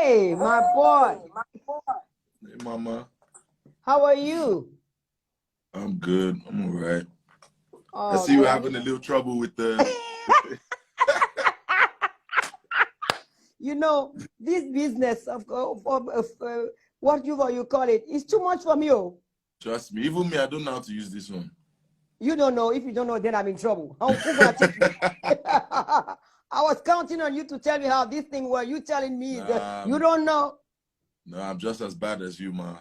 Hey, my boy. Hey, mama. How are you? I'm good. I'm all right. I Oh, see you man. having a little trouble with the. You know, this business of what you call it is too much for me. Oh. Trust me. Even me, I don't know how to use this one. You don't know. If you don't know, then I'm in trouble. Who's going to teach me? I was counting on you to tell me how this thing was. You telling me that you don't know? No, I'm just as bad as you, ma.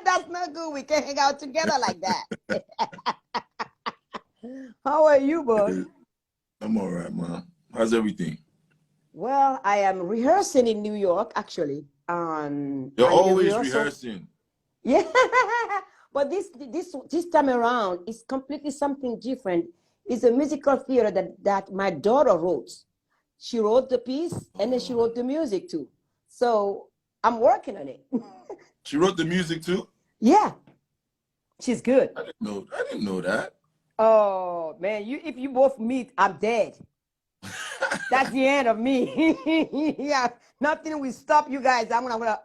That's not good. We can't hang out together like that. How are you, boy? I'm all right, ma. How's everything? Well, I am rehearsing in New York, actually. You're I'm in a always rehearsal. rehearsing. Yeah, but this time around is completely something different. It's a musical theater that my daughter wrote. She wrote the piece and then she wrote the music too. So I'm working on it. She wrote the music too? Yeah, she's good. I didn't know that. Oh man, if you both meet, I'm dead. That's the end of me. Yeah, nothing will stop you guys. I'm gonna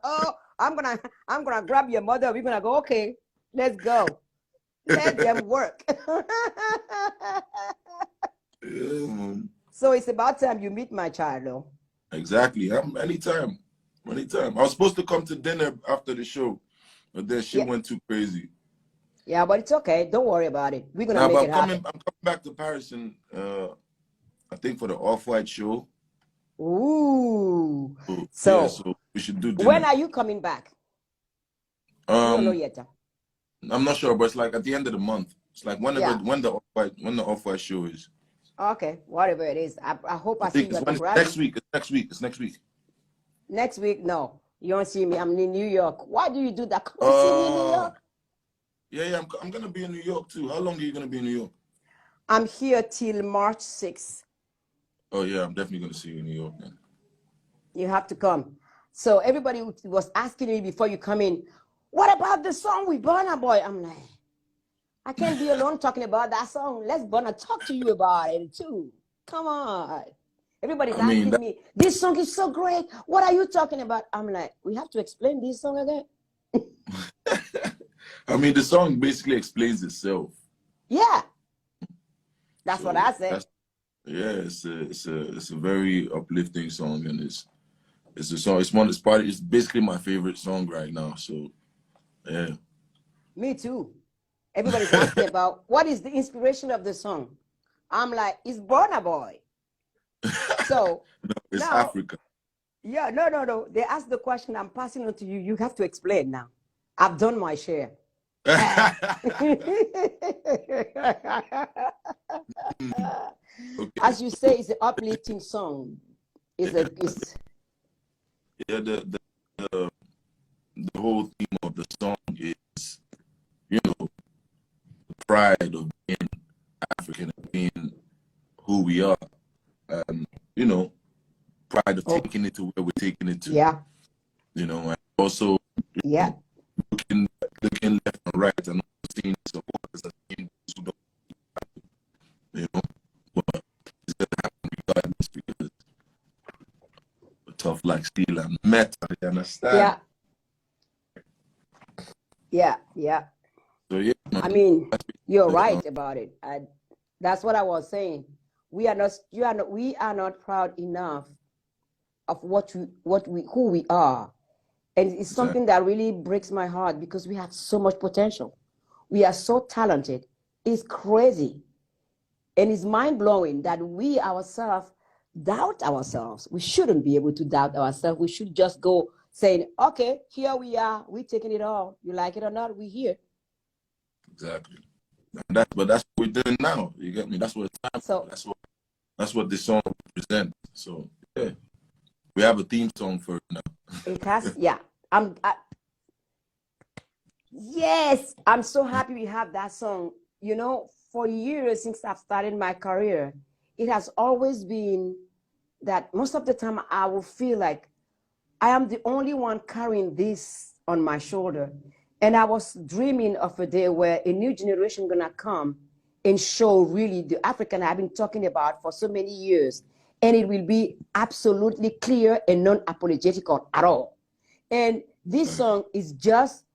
grab your mother. We're gonna go. Okay, let's go. Let them work. Yeah, So it's about time you meet my child, though. exactly. Anytime. Anytime. I was supposed to come to dinner after the show, but then she went too crazy. Yeah, but it's okay. Don't worry about it. We're gonna Nah, make but it happen. I'm coming back to Paris and I think for the Off-White show. Ooh. Yeah, So so we should do dinner. when are you coming back? You don't know yet. I'm not sure, but it's like at the end of the month. It's like when the Off-White show is. Okay, whatever it is. I hope I see you at the Grammy. Next week. It's next week. Next week, no. You don't see me. I'm in New York. Why do you do that? Come to see me in New York. Yeah, I'm gonna be in New York too. How long are you gonna be in New York? I'm here till March 6th. Oh yeah, I'm definitely gonna see you in New York then. You have to come. So everybody was asking me before you come in, what about the song with Burna Boy? I'm like, I can't be alone talking about that song. Let's Burna talk to you about it too. Come on. Everybody's asking me, this song is so great. What are you talking about? I'm like, we have to explain this song again. I mean, the song basically explains itself. Yeah. That's what I said. Yeah, it's a very uplifting song, and it's a song. It's basically my favorite song right now. So, yeah. Me too. Everybody's asking about what is the inspiration of the song. I'm like, it's Burna Boy. So no, it's now, Africa. Yeah, no. They asked the question. I'm passing on to you. You have to explain now. I've done my share. Okay. As you say, it's an uplifting song. Yeah, the whole theme of the song is, the pride of being African and being who we are. Pride of taking it to where we're taking it to. Yeah. And also looking left and right and seeing supporters and seeing those who don't, but it's gonna happen regardless because we're tough like steel and metal, you understand? Yeah. So yeah, I mean, you're right about it. That's what I was saying. We are not proud enough of who we are. And it's something that really breaks my heart because we have so much potential. We are so talented. It's crazy. And it's mind-blowing that we ourselves doubt ourselves. We shouldn't be able to doubt ourselves. We should just go saying, okay, here we are. We're taking it all. You like it or not, we're here. Exactly. But that's what we're doing now. You get me? That's what it's time for. That's what this song represents. So yeah. We have a theme song for it now. It has, yeah. Yes, I'm so happy we have that song. For years since I've started my career, it has always been that most of the time I will feel like I am the only one carrying this on my shoulder. And I was dreaming of a day where a new generation gonna come and show really the African I've been talking about for so many years. and it will be absolutely clear and non-apologetic at all. And this song is just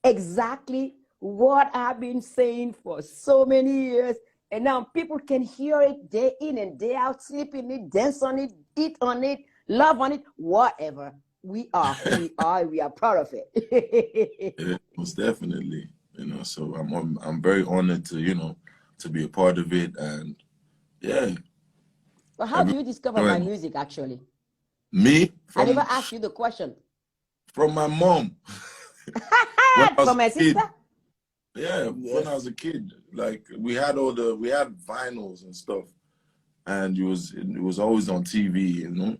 exactly what I've been saying for so many years. And now people can hear it day in and day out, sleep in it, dance on it, eat on it, love on it, whatever. We are who we are. We are proud of it. Yeah, most definitely. You know, so I'm very honored to, you know, to be a part of it. And yeah. But how do you discover my music, actually? Me? I never asked you the question. From my mom. From my sister? Yeah, yes. When I was a kid, like we had vinyls and stuff, and it was always on TV, you know,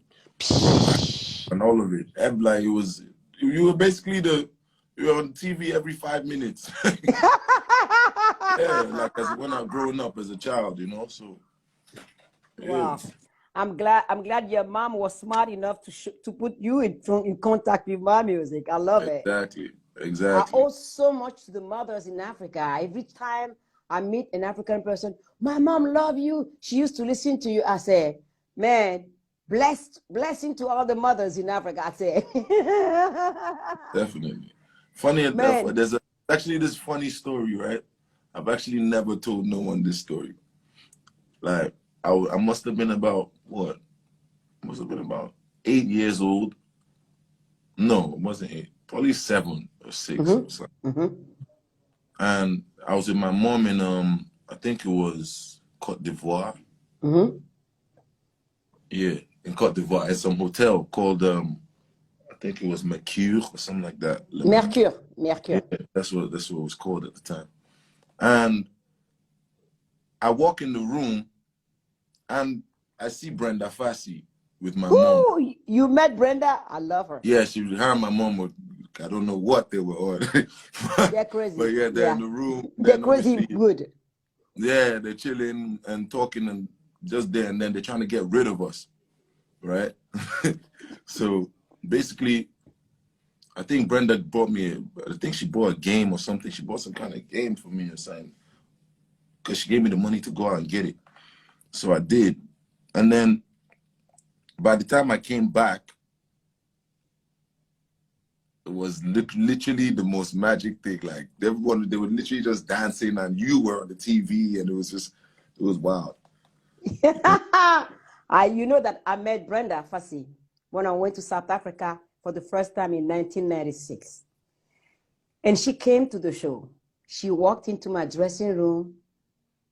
and all of it. And like you were basically you were on TV every 5 minutes. Yeah, like when I was growing up as a child, you know. So yeah. Wow. I'm glad your mom was smart enough to put you in contact with my music. I love it. Exactly. I owe so much to the mothers in Africa. Every time I meet an African person, my mom love you. She used to listen to you. I say, man, blessing to all the mothers in Africa. I say. Definitely. Funny enough, there's actually this funny story, right? I've actually never told no one this story. Like, I must have been about, what? Must have been about 8 years old. No, it wasn't 8. Probably 7 or 6 or something. And I was with my mom in, I think it was Côte d'Ivoire. Yeah, in Côte d'Ivoire, at some hotel called, I think it was Mercure or something like that. Mercure. Yeah, that's what it was called at the time. And I walk in the room and I see Brenda Fassie with my mom. You met Brenda? I love her. Yeah, her and my mom were, I don't know what they were on. They're crazy. But yeah, they're in the room. They're crazy good. Yeah, they're chilling and talking and just there, and then they're trying to get rid of us, right? So basically, I think Brenda bought me, I think she bought a game or something. She bought some kind of game for me or something, because she gave me the money to go out and get it. So I did. And then by the time I came back, it was literally the most magic thing. Like they were literally just dancing and you were on the TV, and it was wild. You know that I met Brenda Fassie when I went to South Africa for the first time in 1996. And she came to the show. She walked into my dressing room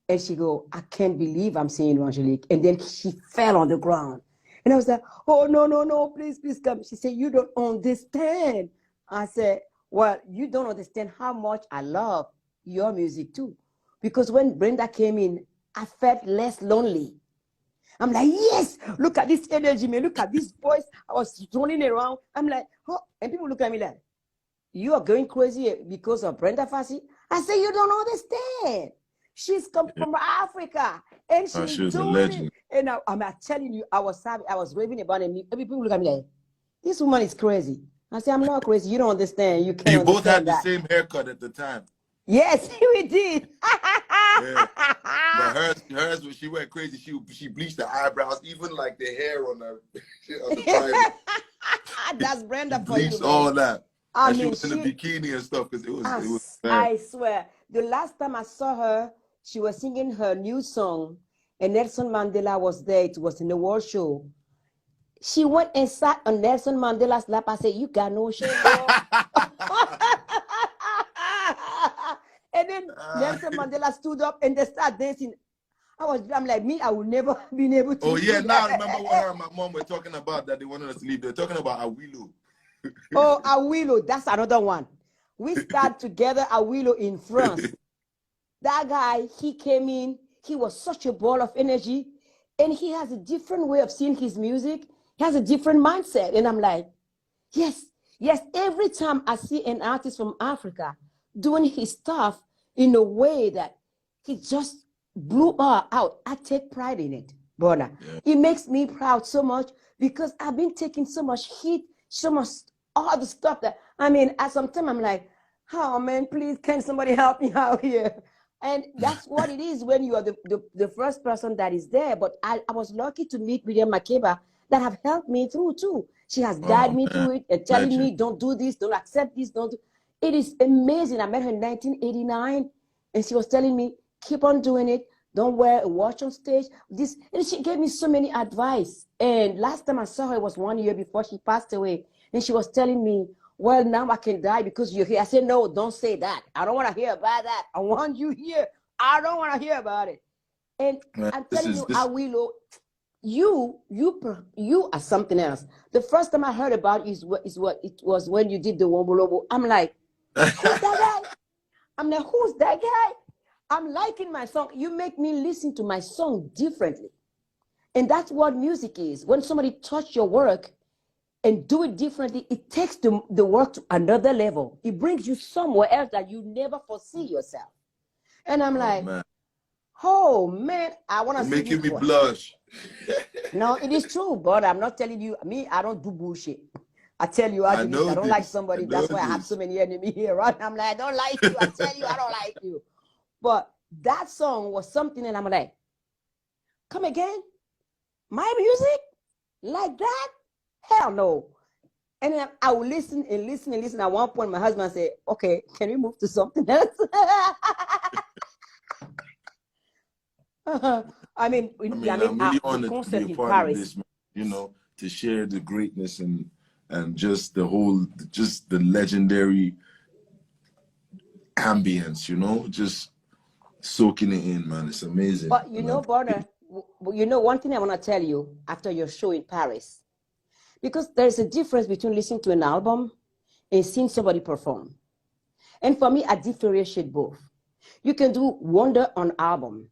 and she go, I can't believe I'm seeing Angelique. And then she fell on the ground. And I was like, oh, no, please come. She said, you don't understand. I said, well, you don't understand how much I love your music too. Because when Brenda came in, I felt less lonely. I'm like, yes, look at this energy, man. Look at this voice. I was running around. I'm like, oh. And people look at me like, you are going crazy because of Brenda Fassie? I say, you don't understand. She's come from Africa, and she's doing a legend. And I'm telling you, I was raving about it. People look at me like, this woman is crazy. I say, I'm not crazy. You don't understand. You can't. You both had the same haircut at the time. Yes, we did. Yeah. But hers, when she went crazy, she bleached the eyebrows, even like the hair on the private. That's Brenda for bleached you. All that. I and mean, she was in a bikini and stuff because it was. I swear, the last time I saw her, she was singing her new song, and Nelson Mandela was there. It was in the World Show. She went and sat on Nelson Mandela's lap. I said, "You got no shame, girl." And then Nelson Mandela stood up and they started dancing. I'm like, me, I would never been able to. Oh yeah, now I remember what her and my mom were talking about, that they wanted us to leave. They're talking about Awilo. Oh, Awilo, that's another one. We started together Awilo in France. That guy, he came in, he was such a ball of energy, and he has a different way of seeing his music. He has a different mindset. And I'm like, yes, every time I see an artist from Africa doing his stuff in a way that he just blew out, I take pride in it, Burna. Yeah. It makes me proud so much because I've been taking so much heat, so much, all the stuff that, I mean, at some time I'm like, oh man, please, can somebody help me out here? And that's what it is when you are the first person that is there. But I was lucky to meet William Makeba that have helped me through too. She has guided me through it and telling me, don't do this, don't accept this, don't do. It is amazing. I met her in 1989 and she was telling me, keep on doing it. Don't wear a watch on stage. This, and she gave me so many advice. And last time I saw her, it was 1 year before she passed away. And she was telling me, well, now I can die because you're here. I said, no, don't say that. I don't want to hear about that. I want you here. I don't want to hear about it. And I'm telling you, I will. You are something else. The first time I heard about it was when you did the Wombo. I'm like, who's that guy? I'm like, who's that guy? I'm liking my song. You make me listen to my song differently. And that's what music is. When somebody touch your work and do it differently, it takes the work to another level. It brings you somewhere else that you never foresee yourself. And I'm like, man. Oh man, I want to see making me blush. No, it is true, but I'm not telling you. Me, I don't do bullshit. I tell you, I don't like somebody. That's why I have so many enemies here, right? I'm like, I don't like you. I tell you, I don't like you. But that song was something, and I'm like, come again? My music? Like that? Hell no. And then I would listen and listen and listen. At one point, my husband said, okay, can we move to something else? I mean, I'm really honored to be a part of this, you know, to share the greatness and just the legendary ambience, you know, just soaking it in, man. It's amazing. But you know, Burna, one thing I want to tell you after your show in Paris, because there's a difference between listening to an album and seeing somebody perform. And for me, I differentiate both. You can do wonder on album,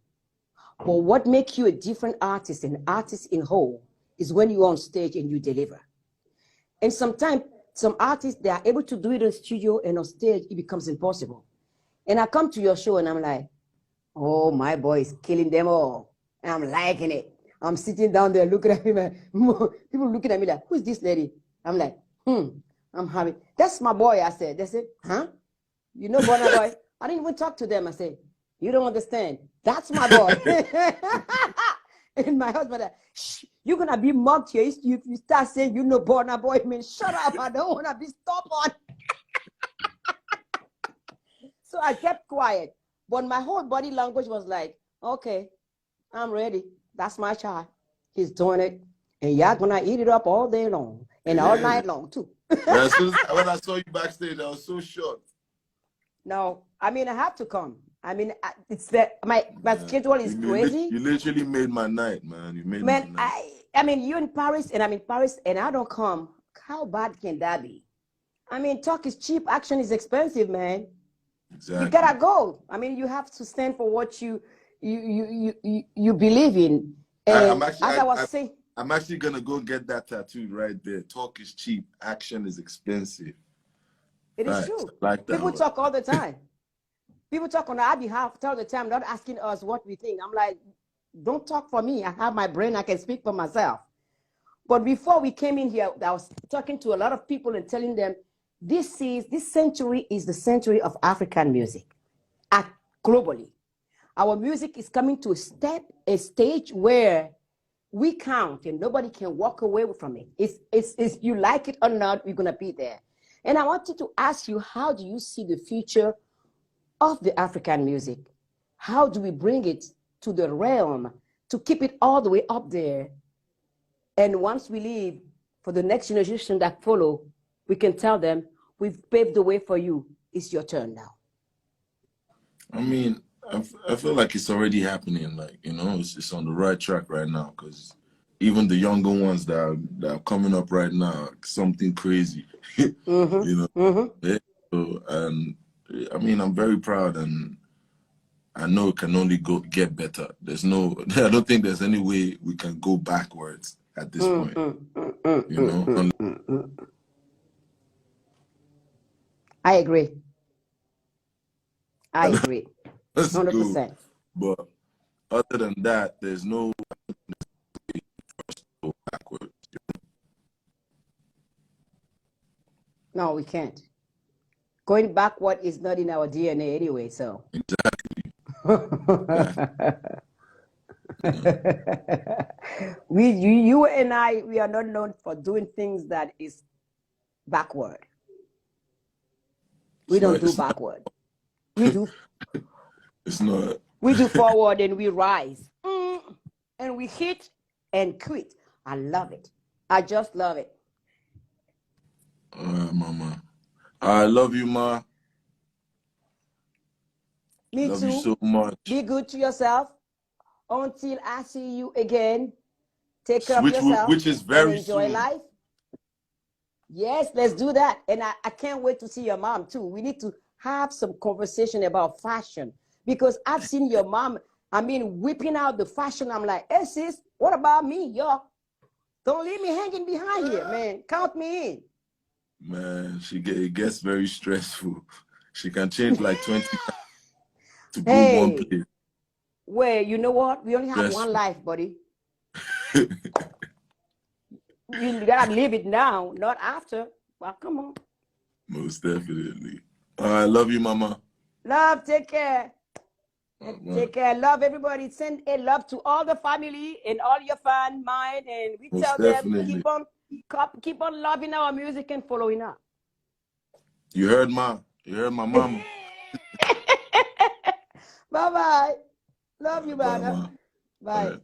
but what makes you a different artist, an artist in whole, is when you're on stage and you deliver. And sometimes some artists, they are able to do it in studio, and on stage, it becomes impossible. And I come to your show and I'm like, oh, my boy is killing them all. And I'm liking it. I'm sitting down there looking at him. People looking at me like, who's this lady? I'm like, I'm happy. That's my boy, I said. They said, huh? You know, Burna Boy? I didn't even talk to them. I said, you don't understand. That's my boy. And my husband, shh, you're going to be mocked here. If you start saying, you know, Burna Boy, man, shut up. I don't want to be stubborn. So I kept quiet. But my whole body language was like, okay, I'm ready. That's my child. He's doing it. And y'all going to eat it up all day long. And all night long, too. When I saw you backstage, I was so shocked. No, I mean, I have to come. I mean, it's that my schedule is crazy. You literally made my night, man. You made my night. I mean, you're in Paris, and I'm in Paris, and I don't come. How bad can that be? I mean, talk is cheap. Action is expensive, man. Exactly. You gotta go. I mean, you have to stand for what you believe in. And I'm actually gonna go get that tattooed right there. Talk is cheap. Action is expensive. It is true. Like that. People talk all the time. People talk on our behalf all the time, not asking us what we think. I'm like, don't talk for me. I have my brain. I can speak for myself. But before we came in here, I was talking to a lot of people and telling them, this century is the century of African music, globally. Our music is coming to a stage where we count and nobody can walk away from it. It's you like it or not, we're gonna be there. And I wanted to ask you, how do you see the future of the African music? How do we bring it to the realm to keep it all the way up there? And once we leave, for the next generation that follow, we can tell them, we've paved the way for you. It's your turn now. I mean, I feel like it's already happening. Like, you know, it's on the right track right now, because even the younger ones that are coming up right now, something crazy. You know? Yeah. So, and I mean, I'm very proud, and I know it can only get better. I don't think there's any way we can go backwards at this point. You know? I agree. I agree. 100%. But other than that, there's no way for us to go backwards. No, we can't. Going backward is not in our DNA anyway, so. Exactly. You and I, we are not known for doing things that is backward. We don't do backward. We do. It's not. We do forward and we rise. And we hit and quit. I love it. I just love it. All right, mama. I love you, ma. Me love too. You so much. Be good to yourself. Until I see you again, take care of yourself. Which is very and enjoy soon. Life. Yes, let's do that. And I can't wait to see your mom too. We need to have some conversation about fashion because I've seen your mom, whipping out the fashion. I'm like, hey sis, what about me, yo? Don't leave me hanging behind here, man. Count me in. Man, it gets very stressful. She can change like 20 times to go one place. Well, you know what? We only have one life, buddy. You gotta live it now, not after. Well, come on. Most definitely. I love you, mama. Love, take care. Take care. Love everybody. Send a love to all the family and all your fan, mine, and we tell them keep on loving our music and following up. You heard ma. You heard my mama. Bye bye. Love you, brother. Bye.